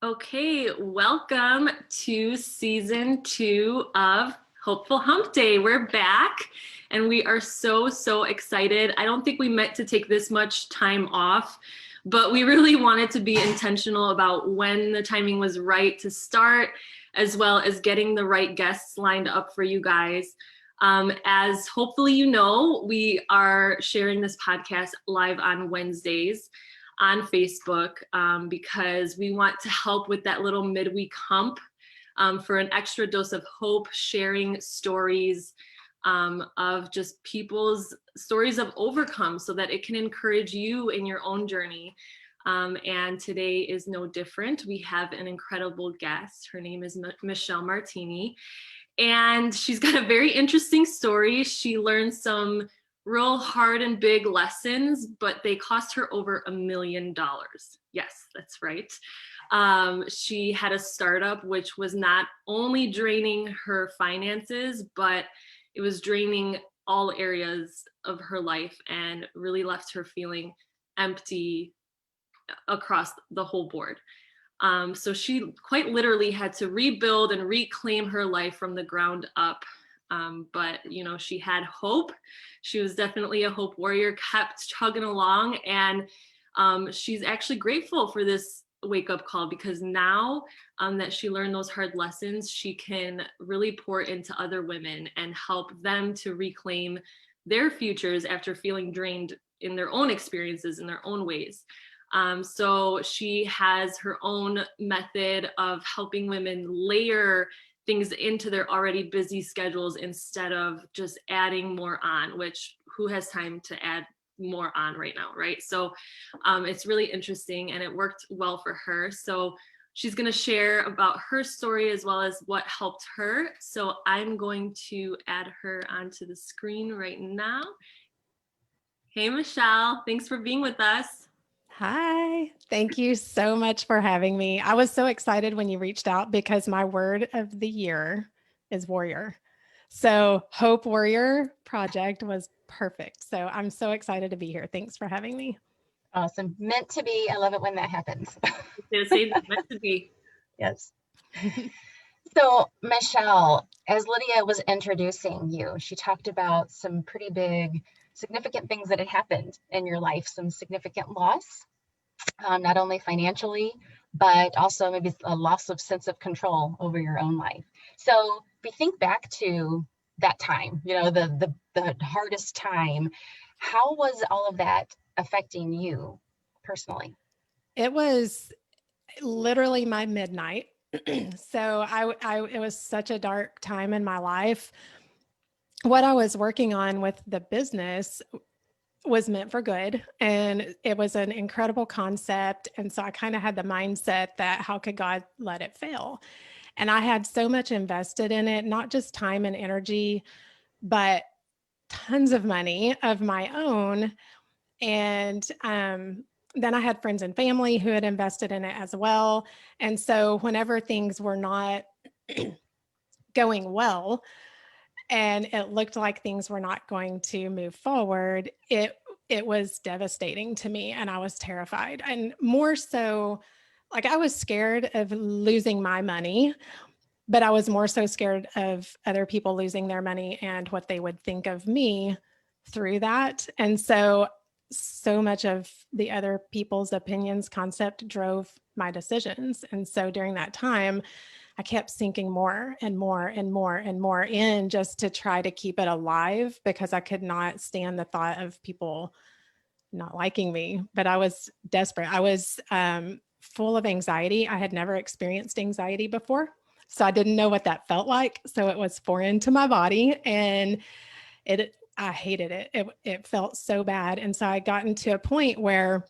Okay, welcome to season 2 of Hopeful Hump Day. We're back and we are so excited. I don't think we meant to take this much time off, but we really wanted to be intentional about when the timing was right to start, as well as getting the right guests lined up for you guys. As hopefully you know, we are sharing this podcast live on Wednesdays on Facebook because we want to help with that little midweek hump for an extra dose of hope, sharing stories of just people's stories of overcome so that it can encourage you in your own journey. And today is no different. We have an incredible guest. Her name is Michelle Martini, and she's got a very interesting story. She learned some real hard and big lessons, but they cost her over $1 million. Yes, that's right. She had a startup which was not only draining her finances, but it was draining all areas of her life and really left her feeling empty across the whole board. So she quite literally had to rebuild and reclaim her life from the ground up. But you know, she had hope. She was definitely a hope warrior, kept chugging along, and she's actually grateful for this wake-up call because now that she learned those hard lessons, she can really pour into other women and help them to reclaim their futures after feeling drained in their own experiences, in their own ways. So she has her own method of helping women layer things into their already busy schedules instead of just adding more on, which who has time to add more on right now, right? So it's really interesting and it worked well for her. So she's going to share about her story as well as what helped her. So I'm going to add her onto the screen right now. Hey, Michelle, thanks for being with us. Hi, thank you so much for having me. I was so excited when you reached out because my word of the year is warrior. So, Hope Warrior Project was perfect. So, I'm so excited to be here. Thanks for having me. Awesome. Meant to be. I love it when that happens. Say that meant to be. Yes. So, Michelle, as Lydia was introducing you, she talked about some pretty big, significant things that had happened in your life, some significant loss, not only financially, but also maybe a loss of sense of control over your own life. So, if we think back to that time, the hardest time, how was all of that affecting you personally? It was literally my midnight. So, it was such a dark time in my life. What I was working on with the business was meant for good, and it was an incredible concept. And so I kind of had the mindset that how could God let it fail? And I had so much invested in it, not just time and energy, but tons of money of my own. And then I had friends and family who had invested in it as well. And so whenever things were not going well, and it looked like things were not going to move forward, it was devastating to me, and I was terrified. And more so, like, I was scared of losing my money, but I was more so scared of other people losing their money and what they would think of me through that. And so much of the other people's opinions concept drove my decisions. And so during that time, I kept sinking more and more and more and more in just to try to keep it alive because I could not stand the thought of people not liking me. But I was desperate. I was full of anxiety. I had never experienced anxiety before, so I didn't know what that felt like. So it was foreign to my body, and I hated it. It felt so bad. And so I got into a point where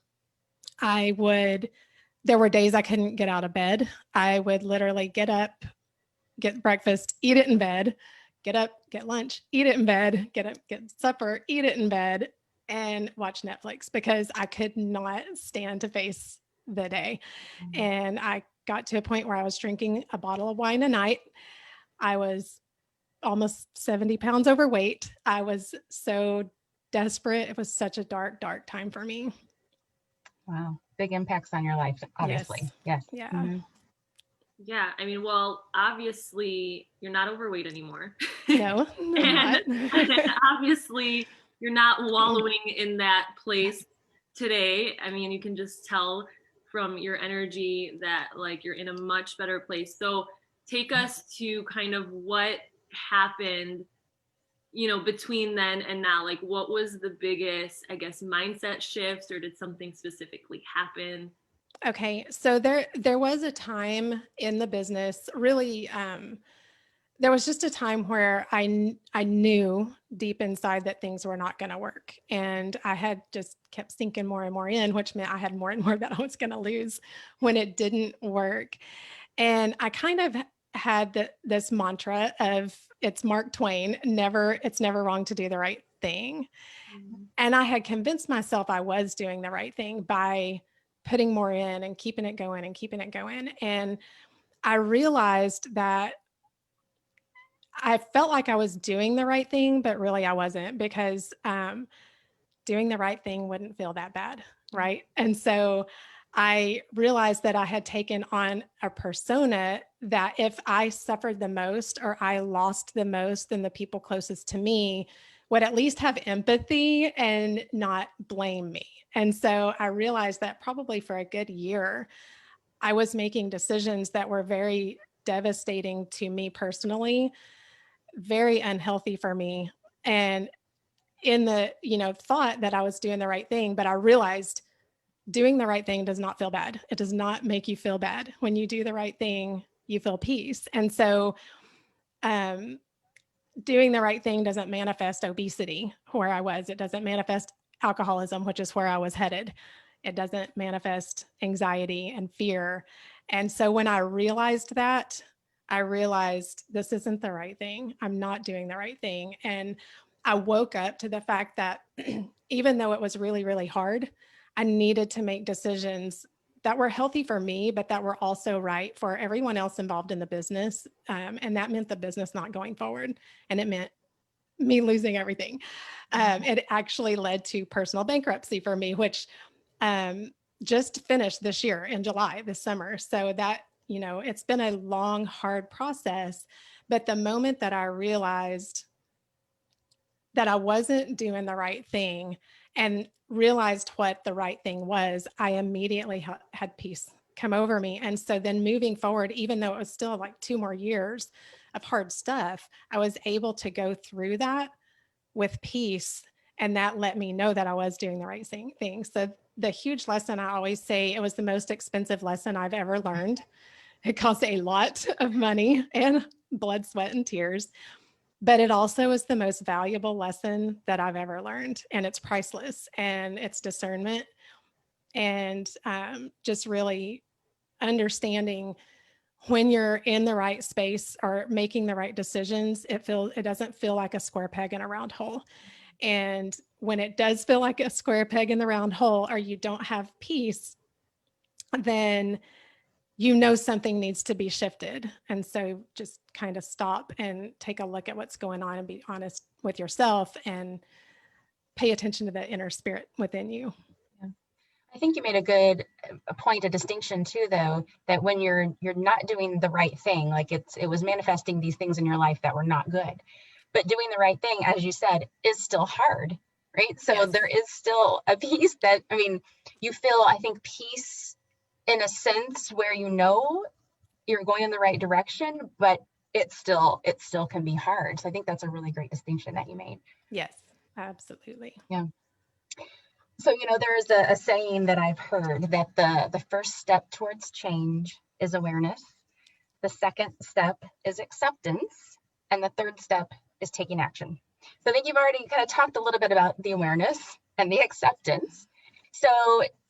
there were days I couldn't get out of bed. I would literally get up, get breakfast, eat it in bed, get up, get lunch, eat it in bed, get up, get supper, eat it in bed, and watch Netflix because I could not stand to face the day. And I got to a point where I was drinking a bottle of wine a night. I was almost 70 pounds overweight. I was so desperate. It was such a dark time for me. Wow. Big impacts on your life, obviously. Yes. Yes. Yeah. Mhm. Yeah, I mean, well, obviously you're not overweight anymore. No, I'm And not. obviously you're not wallowing in that place today. I mean, you can just tell from your energy that like you're in a much better place. So take us to kind of what happened, between then and now. Like what was the biggest, I guess, mindset shifts, or did something specifically happen? Okay, so there was a time in the business, really, there was just a time where I knew deep inside that things were not going to work, and I had just kept sinking more and more in, which meant I had more and more that I was going to lose when it didn't work. And I kind of had this mantra of it's Mark Twain, it's never wrong to do the right thing. And I had convinced myself I was doing the right thing by putting more in and keeping it going and keeping it going. And I realized that I felt like I was doing the right thing, but really I wasn't, because doing the right thing wouldn't feel that bad. Right. And so I realized that I had taken on a persona that if I suffered the most or I lost the most, then the people closest to me would at least have empathy and not blame me. And so I realized that probably for a good year, I was making decisions that were very devastating to me personally, very unhealthy for me. And in the, thought that I was doing the right thing, but I realized doing the right thing does not feel bad. It does not make you feel bad. When you do the right thing, you feel peace. And so, um, doing the right thing doesn't manifest obesity where I was. It doesn't manifest alcoholism, which is where I was headed. It doesn't manifest anxiety and fear. And so when I realized that, I realized this isn't the right thing. I'm not doing the right thing. And I woke up to the fact that even though it was really, really hard, I needed to make decisions that were healthy for me, but that were also right for everyone else involved in the business. And that meant the business not going forward. And it meant me losing everything. It actually led to personal bankruptcy for me, which just finished this year in July, this summer. So that, it's been a long, hard process. But the moment that I realized that I wasn't doing the right thing and realized what the right thing was, I immediately had peace come over me. And so then moving forward, even though it was still like 2 more years of hard stuff, I was able to go through that with peace. And that let me know that I was doing the right thing. So the huge lesson, I always say, it was the most expensive lesson I've ever learned. It cost a lot of money and blood, sweat, and tears. But it also is the most valuable lesson that I've ever learned. And it's priceless. And it's discernment and just really understanding when you're in the right space or making the right decisions, it doesn't feel like a square peg in a round hole. And when it does feel like a square peg in the round hole, or you don't have peace, then something needs to be shifted. And so just kind of stop and take a look at what's going on and be honest with yourself and pay attention to the inner spirit within you. I think you made a point, a distinction too, though, that when you're not doing the right thing, like it was manifesting these things in your life that were not good, but doing the right thing, as you said, is still hard, right? So Yes. there is still a peace that, I mean, you feel, I think, peace in a sense where you're going in the right direction, but it still can be hard. So I think that's a really great distinction that you made. Yes, absolutely. Yeah. So, there's a saying that I've heard that the first step towards change is awareness. The second step is acceptance. And the third step is taking action. So I think you've already kind of talked a little bit about the awareness and the acceptance. So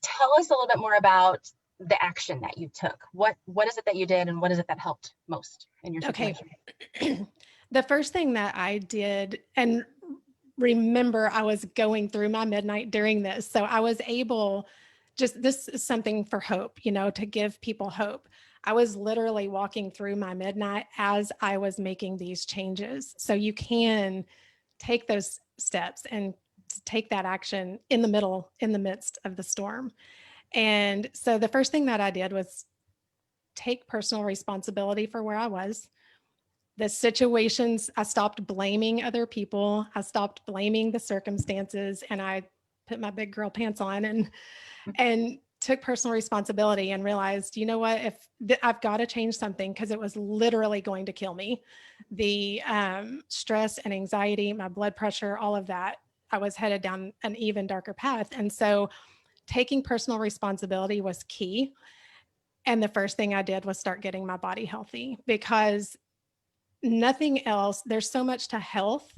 tell us a little bit more about the action that you took. What is it that you did, and what is it that helped most in your situation? Okay. The first thing that I did, and remember, I was going through my midnight during this. So I was able, this is something for hope, to give people hope. I was literally walking through my midnight as I was making these changes. So you can take those steps and take that action in the midst of the storm. And so the first thing that I did was take personal responsibility for where I was. The situations, I stopped blaming other people. I stopped blaming the circumstances, and I put my big girl pants on and took personal responsibility and realized, you know what, if I've got to change something, because it was literally going to kill me. The stress and anxiety, my blood pressure, all of that, I was headed down an even darker path. And so taking personal responsibility was key. And the first thing I did was start getting my body healthy, because nothing else, there's so much to health,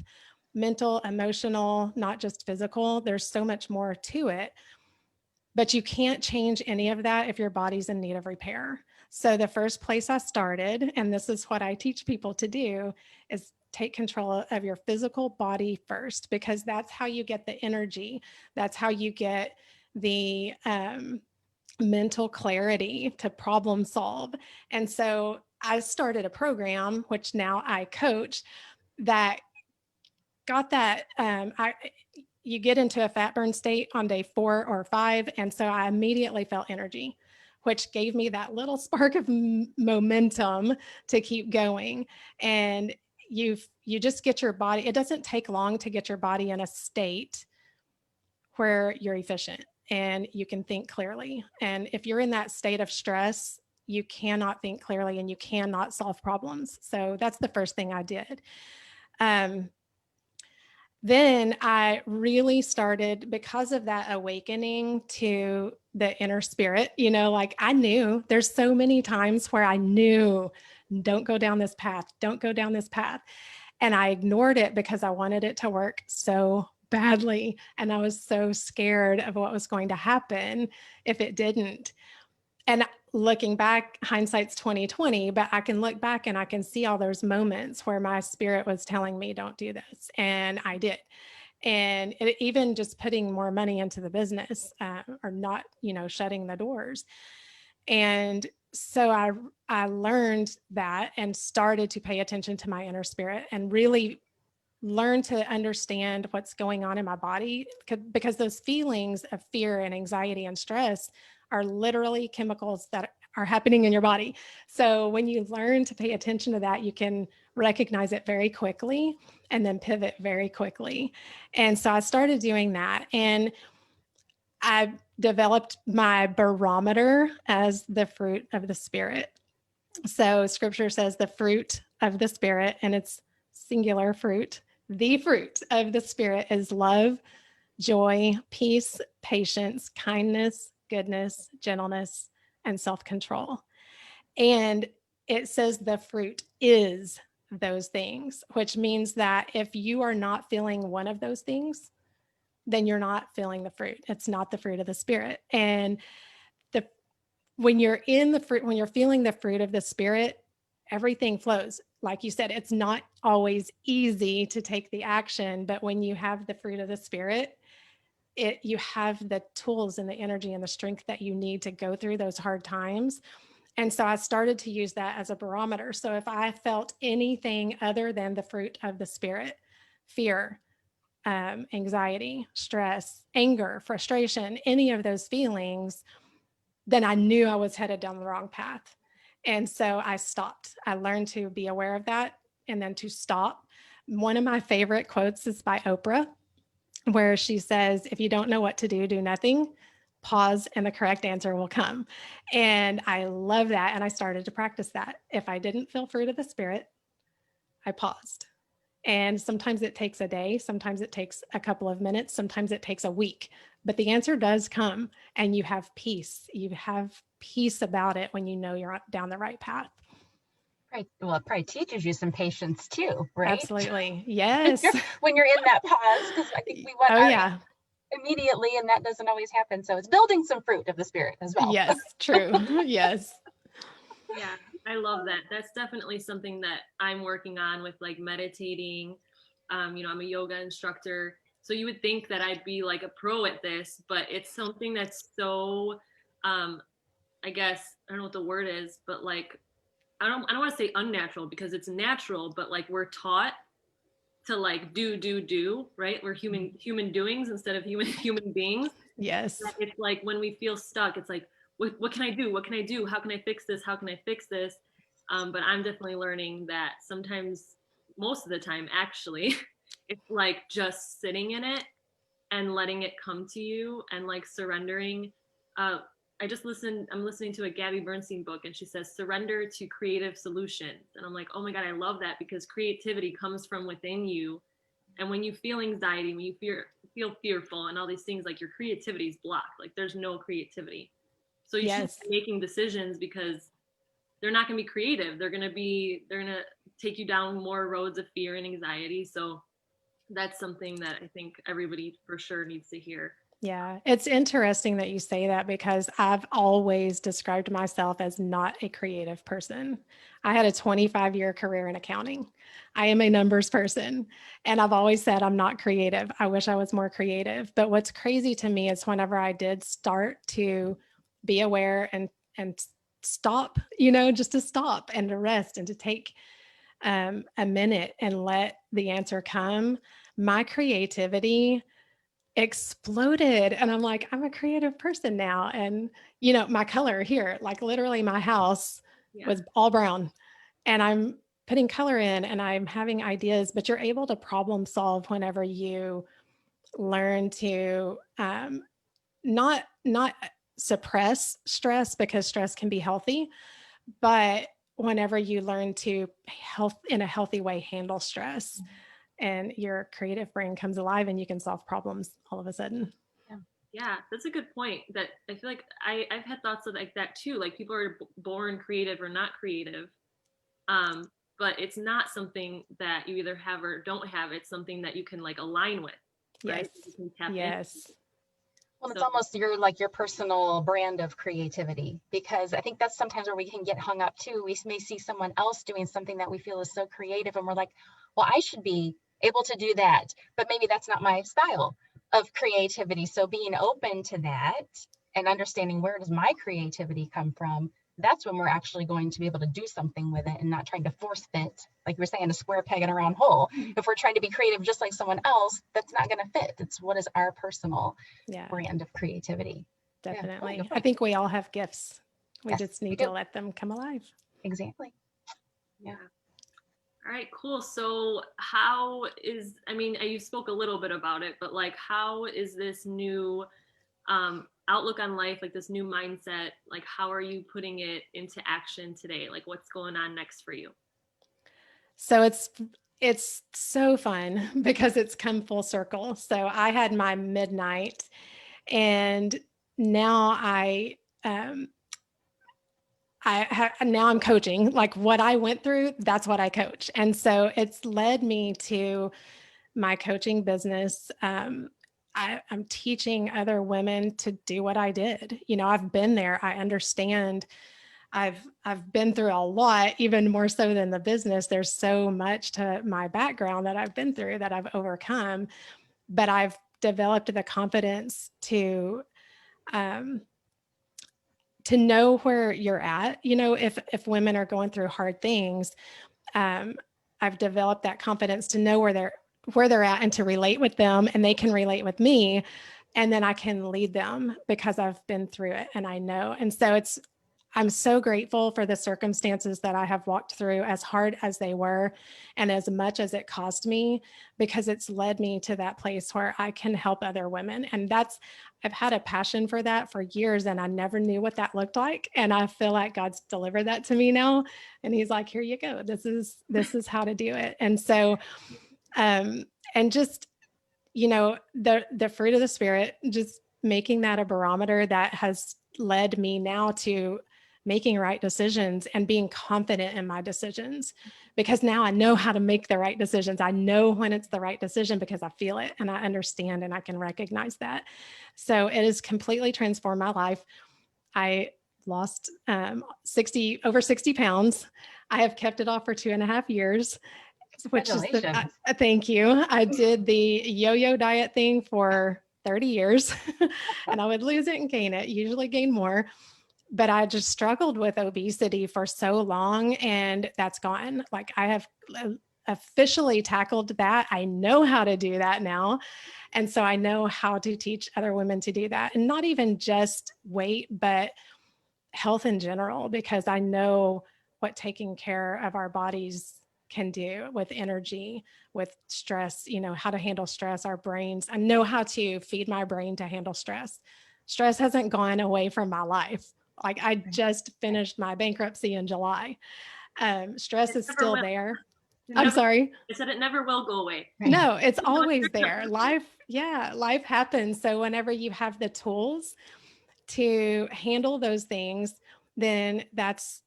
mental, emotional, not just physical. There's so much more to it. But you can't change any of that if your body's in need of repair. So the first place I started, and this is what I teach people to do, is take control of your physical body first, because that's how you get the energy. That's how you get the mental clarity to problem solve. And so I started a program, which now I coach, that got that. You get into a fat burn state on day 4 or 5. And so I immediately felt energy, which gave me that little spark of momentum to keep going. And you just get your body, it doesn't take long to get your body in a state where you're efficient and you can think clearly. And if you're in that state of stress, you cannot think clearly and you cannot solve problems. So that's the first thing I did. Then I really started, because of that awakening to the inner spirit, like I knew there's so many times where I knew, don't go down this path, don't go down this path. And I ignored it because I wanted it to work so badly. And I was so scared of what was going to happen if it didn't. And looking back, hindsight's 2020, but I can look back and I can see all those moments where my spirit was telling me, don't do this. And I did. And even just putting more money into the business, or not, shutting the doors. And so I learned that and started to pay attention to my inner spirit and really learn to understand what's going on in my body, because those feelings of fear and anxiety and stress are literally chemicals that are happening in your body. So when you learn to pay attention to that, you can recognize it very quickly and then pivot very quickly. And so I started doing that, and I developed my barometer as the fruit of the spirit. So scripture says the fruit of the spirit, and it's singular fruit. The fruit of the spirit is love, joy, peace, patience, kindness, goodness, gentleness, and self-control. And it says the fruit is those things, which means that if you are not feeling one of those things, then you're not feeling the fruit. It's not the fruit of the spirit. And when you're in the fruit, when you're feeling the fruit of the spirit, everything flows. Like you said, it's not always easy to take the action, but when you have the fruit of the spirit, you have the tools and the energy and the strength that you need to go through those hard times. And so I started to use that as a barometer. So if I felt anything other than the fruit of the spirit, fear, anxiety, stress, anger, frustration, any of those feelings, then I knew I was headed down the wrong path. And so I stopped. I learned to be aware of that and then to stop. One of my favorite quotes is by Oprah, where she says, if you don't know what to do, do nothing, pause, and the correct answer will come. And I love that. And I started to practice that. If I didn't feel fruit of the spirit, I paused. And sometimes it takes a day, sometimes it takes a couple of minutes, sometimes it takes a week, but the answer does come, and you have peace. You have peace about it when you know you're down the right path. Right. Well, it probably teaches you some patience too, right? Absolutely. Yes. When you're in that pause, because I think we want Oh, yeah. immediately, and that doesn't always happen. So it's building some fruit of the spirit as well. Yes, true. Yes. Yeah, I love that. That's definitely something that I'm working on with like meditating. I'm a yoga instructor. So you would think that I'd be like a pro at this, but it's something that's so, I guess, I don't know what the word is, but like, I don't want to say unnatural because it's natural, but like we're taught to like do, right? We're human doings instead of human beings. Yes. It's like when we feel stuck, it's like what can I do? What can I do? How can I fix this? How can I fix this? But I'm definitely learning that sometimes, most of the time, actually, it's like just sitting in it and letting it come to you and like surrendering. Uh, I'm listening to a Gabby Bernstein book, and she says, surrender to creative solutions. And I'm like, oh my God, I love that, because creativity comes from within you. And when you feel anxiety, when you feel fearful and all these things, like your creativity is blocked. Like there's no creativity. So you shouldn't Yes. be making decisions because they're not going to be creative. They're going to take you down more roads of fear and anxiety. So that's something that I think everybody for sure needs to hear. Yeah, it's interesting that you say that, because I've always described myself as not a creative person. I had a 25-year career in accounting. I am a numbers person, and I've always said I'm not creative. I wish I was more creative. But what's crazy to me is whenever I did start to be aware and stop, just to stop and to rest and to take a minute and let the answer come, my creativity exploded. And I'm like, I'm a creative person now. And, my color here, like literally my house Yeah. was all brown, and I'm putting color in and I'm having ideas, but you're able to problem solve whenever you learn to not suppress stress, because stress can be healthy, but whenever you learn to in a healthy way handle stress, and your creative brain comes alive and you can solve problems all of a sudden. Yeah, that's a good point. That I feel like I've had thoughts of like that too. Like people are born creative or not creative. But it's not something that you either have or don't have. It's something that you can like align with, right? Yes. You can tap in. Yes. Well, it's So almost your personal brand of creativity, because I think that's sometimes where we can get hung up too. We may see someone else doing something that we feel is so creative, and we're like, well, I should be able to do that, but maybe that's not my style of creativity. So being open to that and understanding, where does my creativity come from? That's when we're actually going to be able to do something with it, and not trying to force fit, like you were saying, a square peg in a round hole. If we're trying to be creative just like someone else, that's not going to fit. It's what is our personal Yeah, brand of creativity. definitely. Yeah, I think we all have gifts. We yes, just we need do. to let them come alive. Exactly. yeah. All right, cool. So how is, I mean, you spoke a little bit about it, but like, how is this new outlook on life, like this new mindset, like how are you putting it into action today? Like what's going on next for you? So it's so fun because it's come full circle. So I had my midnight, and now um now I'm coaching. Like what I went through, that's what I coach. And so it's led me to my coaching business. I'm teaching other women to do what I did. I've been there. I understand. I've been through a lot, even more so than the business. There's so much to my background that I've been through, that I've overcome, but I've developed the confidence um, to know where you're at. If women are going through hard things, um, I've developed that confidence to know where they're at, and to relate with them, and they can relate with me, and then I can lead them because I've been through it and I know. And so I'm so grateful for the circumstances that I have walked through, as hard as they were and as much as it cost me, because it's led me to that place where I can help other women. And I've had a passion for that for years, and I never knew what that looked like. And I feel like God's delivered that to me now. And he's like, here you go. This is how to do it. And so, and just, the fruit of the Spirit, just making that a barometer that has led me now to making right decisions and being confident in my decisions, because now I know how to make the right decisions. I know when it's the right decision because I feel it and I understand and I can recognize that. So it has completely transformed my life. I lost over 60 pounds. I have kept it off for 2.5 years, which is Congratulations. thank you. I did the yo-yo diet thing for 30 years and I would lose it and gain it, usually gain more. But I just struggled with obesity for so long, and that's gone. Like I have officially tackled that. I know how to do that now. And so I know how to teach other women to do that, and not even just weight, but health in general, because I know what taking care of our bodies can do with energy, with stress, how to handle stress, our brains. I know how to feed my brain to handle stress. Stress hasn't gone away from my life. Like I just finished my bankruptcy in July. Stress is still there. I'm sorry. I said it never will go away. Right. No, it's always there. Life happens. So whenever you have the tools to handle those things, then that's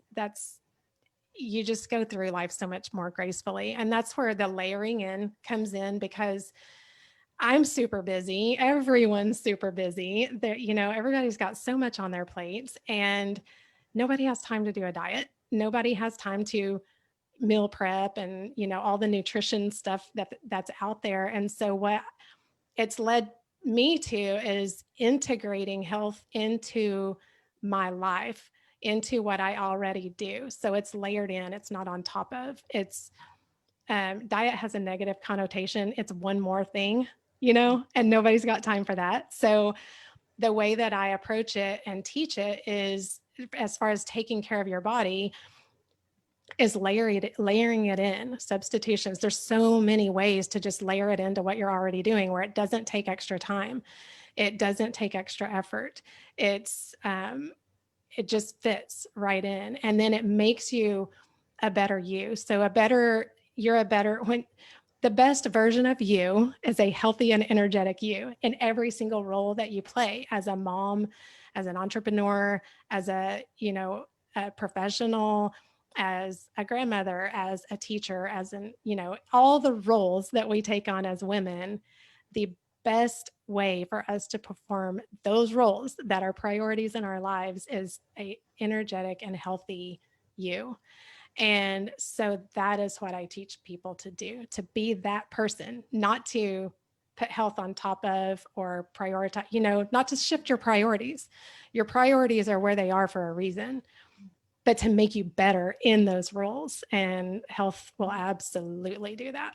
you just go through life so much more gracefully. And that's where the layering in comes in, because I'm super busy. Everyone's super busy. Everybody's got so much on their plates, and nobody has time to do a diet. Nobody has time to meal prep and, all the nutrition stuff that's out there. And so what it's led me to is integrating health into my life, into what I already do. So it's layered in, it's not on top of. It's diet has a negative connotation. It's one more thing, and nobody's got time for that. So the way that I approach it and teach it is, as far as taking care of your body, is layering it in, substitutions. There's so many ways to just layer it into what you're already doing, where it doesn't take extra time. It doesn't take extra effort. It just fits right in. And then it makes you a better you. So when the best version of you is a healthy and energetic you in every single role that you play, as a mom, as an entrepreneur, as a professional, as a grandmother, as a teacher, all the roles that we take on as women. The best way for us to perform those roles that are priorities in our lives is a energetic and healthy you. And so that is what I teach people to do, to be that person, not to put health on top of or prioritize, not to shift your priorities. Your priorities are where they are for a reason, but to make you better in those roles. And health will absolutely do that.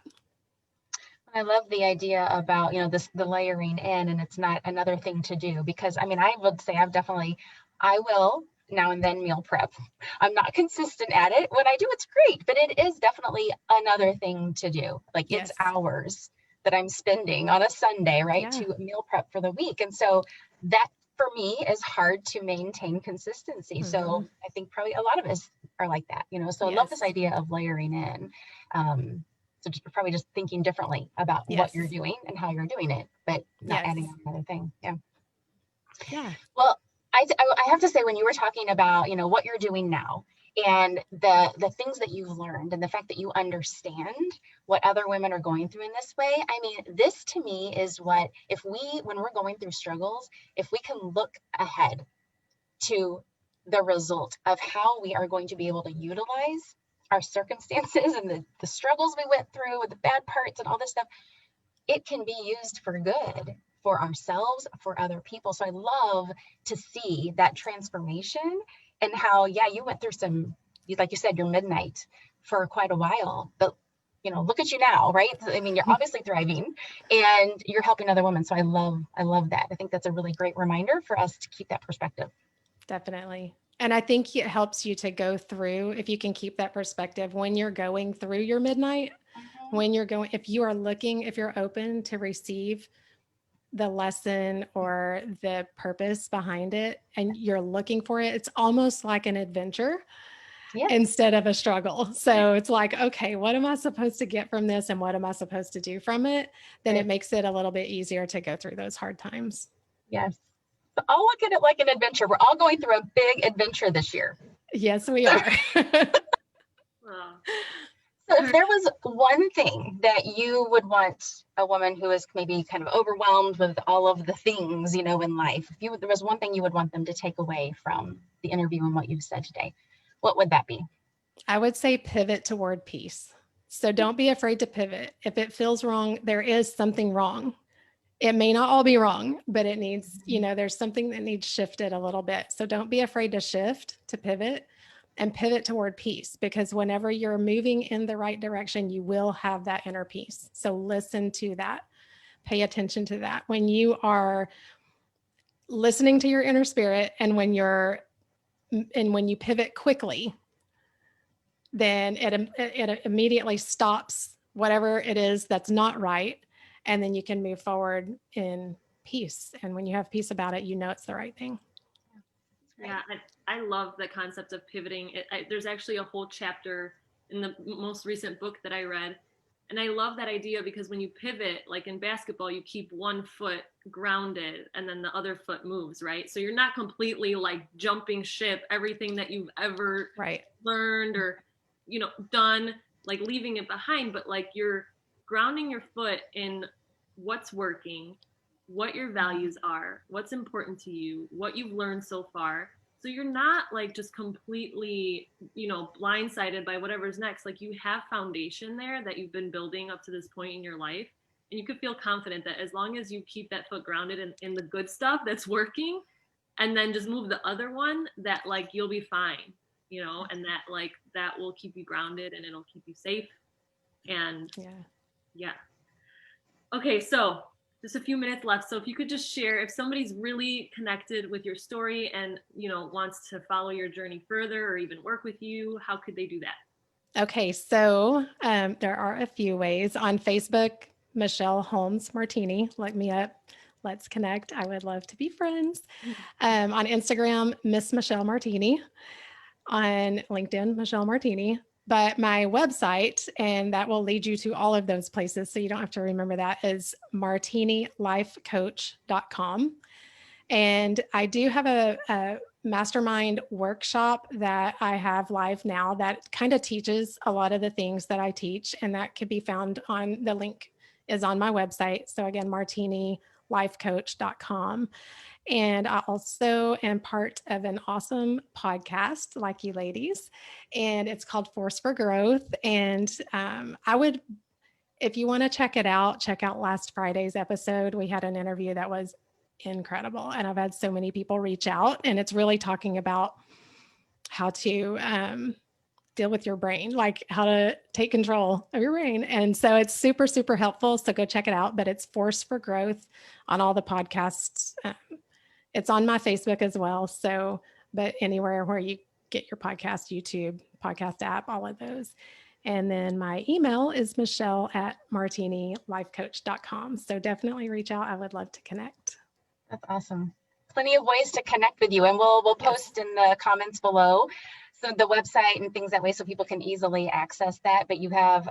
I love the idea about, the layering in, and it's not another thing to do, because I would say I will now and then meal prep. I'm not consistent at it. When I do, it's great, but it is definitely another thing to do. Like Yes. It's hours that I'm spending on a Sunday, right, to meal prep for the week. And so that for me is hard to maintain consistency. Mm-hmm. So I think probably a lot of us are like that, so I love this idea of layering in. So probably just thinking differently about what you're doing and how you're doing it, but not adding on another thing. Yeah. Yeah. Well, I have to say, when you were talking about, what you're doing now and the things that you've learned and the fact that you understand what other women are going through in this way, this to me is when we're going through struggles, if we can look ahead to the result of how we are going to be able to utilize our circumstances and the struggles we went through with the bad parts and all this stuff, it can be used for good, for ourselves, for other people. So I love to see that transformation, and how, you went through like you said, your midnight for quite a while, but look at you now, right? You're obviously thriving and you're helping other women. So I love that. I think that's a really great reminder for us to keep that perspective. Definitely. And I think it helps you to go through, if you can keep that perspective when you're going through your midnight, if you're open to receive the lesson or the purpose behind it, and you're looking for it, it's almost like an adventure instead of a struggle. So it's like, okay, what am I supposed to get from this? And what am I supposed to do from it? Then it makes it a little bit easier to go through those hard times. Yes. So I'll look at it like an adventure. We're all going through a big adventure this year. Yes, we are. So if there was one thing that you would want a woman who is maybe kind of overwhelmed with all of the things, in life, there was one thing you would want them to take away from the interview and what you've said today, what would that be? I would say pivot toward peace. So don't be afraid to pivot. If it feels wrong, there is something wrong. It may not all be wrong, but it needs, there's something that needs shifted a little bit. So don't be afraid to shift, to pivot, and pivot toward peace, because whenever you're moving in the right direction, you will have that inner peace. So listen to that, pay attention to that. When you are listening to your inner spirit, and when you're and when you pivot quickly, then it immediately stops whatever it is that's not right. And then you can move forward in peace. And when you have peace about it, you know it's the right thing. Yeah, I love the concept of pivoting. There's actually a whole chapter in the most recent book that I read. And I love that idea because when you pivot, like in basketball, you keep one foot grounded and then the other foot moves, right? So you're not completely like jumping ship, everything that you've ever learned or, done, like leaving it behind, but like you're grounding your foot in what's working, what your values are, what's important to you, what you've learned so far. So you're not like just completely, blindsided by whatever's next. Like you have foundation there that you've been building up to this point in your life. And you could feel confident that as long as you keep that foot grounded in the good stuff that's working, and then just move the other one, that like you'll be fine, and that like that will keep you grounded and it'll keep you safe. And yeah. Okay, so just a few minutes left. So if you could just share, if somebody's really connected with your story and, wants to follow your journey further or even work with you, how could they do that? Okay, so there are a few ways. On Facebook, Michelle Holmes Martini, look me up. Let's connect. I would love to be friends. On Instagram, Miss Michelle Martini. On LinkedIn, Michelle Martini. But my website, and that will lead you to all of those places, so you don't have to remember that, is martinilifecoach.com. And I do have a mastermind workshop that I have live now that kind of teaches a lot of the things that I teach, and that could be found on the link is on my website. So again, martinilifecoach.com. And I also am part of an awesome podcast like you ladies, and it's called Force for Growth. And I would, if you want to check it out, check out last Friday's episode. We had an interview that was incredible. And I've had so many people reach out, and it's really talking about how to deal with your brain, like how to take control of your brain. And so it's super, super helpful. So go check it out. But it's Force for Growth on all the podcasts. It's on my Facebook as well. So, but anywhere where you get your podcast, YouTube, podcast app, all of those. And then my email is michelle@martinilifecoach.com. So definitely reach out. I would love to connect. That's awesome. Plenty of ways to connect with you, and we'll post in the comments below. So the website and things that way, so people can easily access that. But you have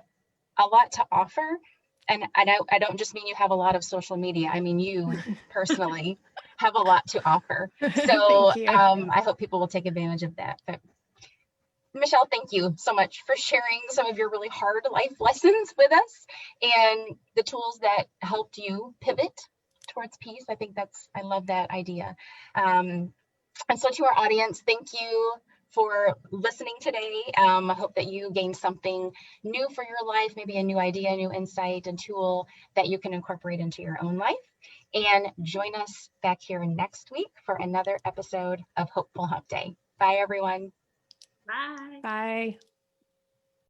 a lot to offer. And I don't just mean you have a lot of social media. I mean, you personally have a lot to offer. So I hope people will take advantage of that. But Michelle, thank you so much for sharing some of your really hard life lessons with us and the tools that helped you pivot towards peace. I love that idea. And so to our audience, thank you for listening today. I hope that you gained something new for your life, maybe a new idea, a new insight and tool that you can incorporate into your own life. And join us back here next week for another episode of Hopeful Humpday. Bye, everyone. Bye. Bye.